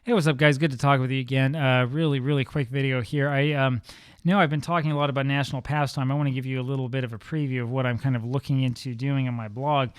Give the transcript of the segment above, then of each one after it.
Hey, what's up, guys? Good to talk with you again. Really quick video here. I know I've been talking a lot about National Pastime. I want to give you a little bit of a preview of what I'm kind of looking into doing on my blog.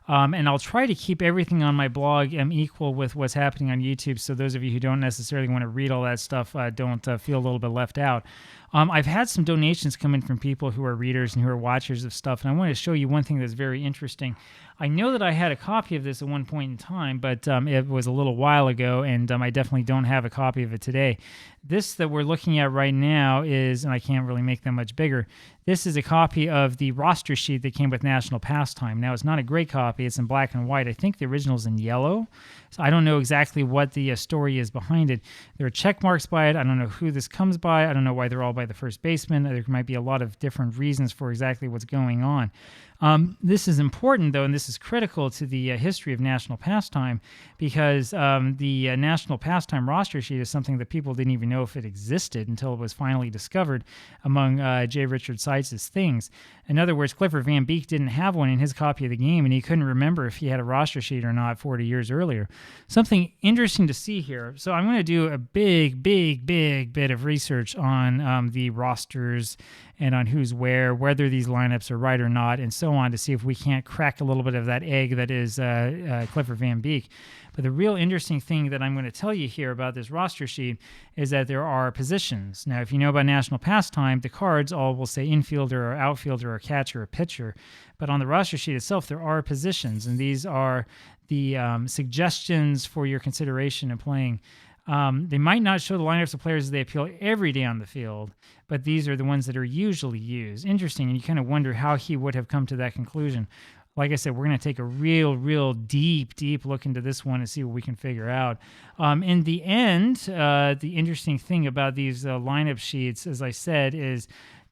And I'll try to keep everything on my blog equal with what's happening on YouTube, so those of you who don't necessarily want to read all that stuff don't feel a little bit left out. I've had some donations come in from people who are readers and who are watchers of stuff, and I want to show you one thing that's very interesting. I know that I had a copy of this at one point in time, but it was a little while ago, and I definitely don't have a copy of it today. This that we're looking at right now is, and I can't really make them much bigger, this is a copy of the roster sheet that came with National Pastime. Now, it's not a great copy. It's in black and white. I think the original is in yellow, so I don't know exactly what the story is behind it. There are check marks by it. I don't know who this comes by. I don't know why they're all by the first baseman. There might be a lot of different reasons for exactly what's going on. This is important, though, and this is critical to the history of National Pastime, because the National Pastime roster sheet is something that people didn't even know if it existed until it was finally discovered among J. Richard Seitz's things. In other words, Clifford Van Beek didn't have one in his copy of the game, and he couldn't remember if he had a roster sheet or not 40 years earlier. Something interesting to see here. So I'm going to do a big bit of research on the rosters and on who's where, whether these lineups are right or not, and so on, to see if we can't crack a little bit of that egg that is Clifford Van Beek. But the real interesting thing that I'm going to tell you here about this roster sheet is that there are positions. Now, if you know about National Pastime, the cards all will say infielder or outfielder or catcher or pitcher. But on the roster sheet itself, there are positions, and these are the suggestions for your consideration in playing. They might not show the lineups of players as they appear every day on the field, but these are the ones that are usually used. Interesting, and you kind of wonder how he would have come to that conclusion. Like I said, we're going to take a real deep look into this one and see what we can figure out. In the end, the interesting thing about these lineup sheets, as I said,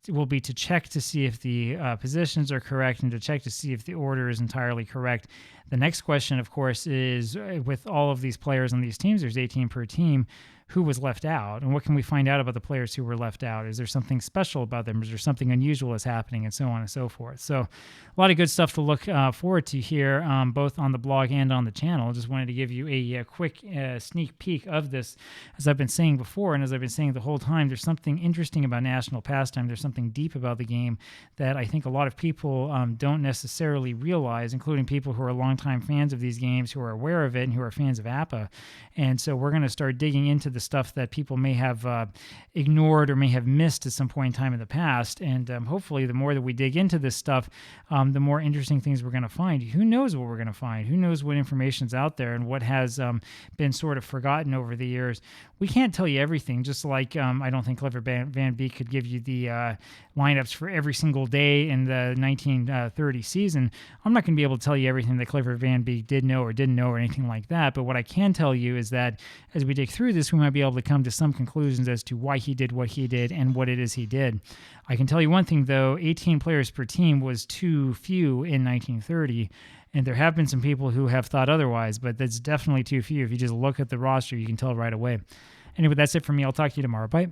will be to check to see if the positions are correct and to check to see if the order is entirely correct. The next question, of course, is with all of these players on these teams, there's 18 per team, who was left out, and what can we find out about the players who were left out? Is there something special about them? Is there something unusual that's happening, and so on and so forth? So a lot of good stuff to look forward to here, both on the blog and on the channel. Just wanted to give you a quick sneak peek of this. As I've been saying before, and as I've been saying the whole time, there's something interesting about National Pastime. There's something deep about the game that I think a lot of people don't necessarily realize, including people who are longtime fans of these games, who are aware of it, and who are fans of APBA. And so we're going to start digging into the stuff that people may have ignored or may have missed at some point in time in the past. And hopefully the more that we dig into this stuff, the more interesting things we're going to find. Who knows what we're going to find? Who knows what information's out there and what has been sort of forgotten over the years? We can't tell you everything, just like I don't think Clifford Van Beek could give you the lineups for every single day in the 1930 season. I'm not going to be able to tell you everything that Clifford Van Beek did know or didn't know or anything like that, but what I can tell you is that as we dig through this, we might be able to come to some conclusions as to why he did what he did and what it is he did. I can tell you one thing, though, 18 players per team was too few in 1930, and there have been some people who have thought otherwise, but that's definitely too few. If you just look at the roster, you can tell right away. Anyway, that's it for me. I'll talk to you tomorrow. Bye.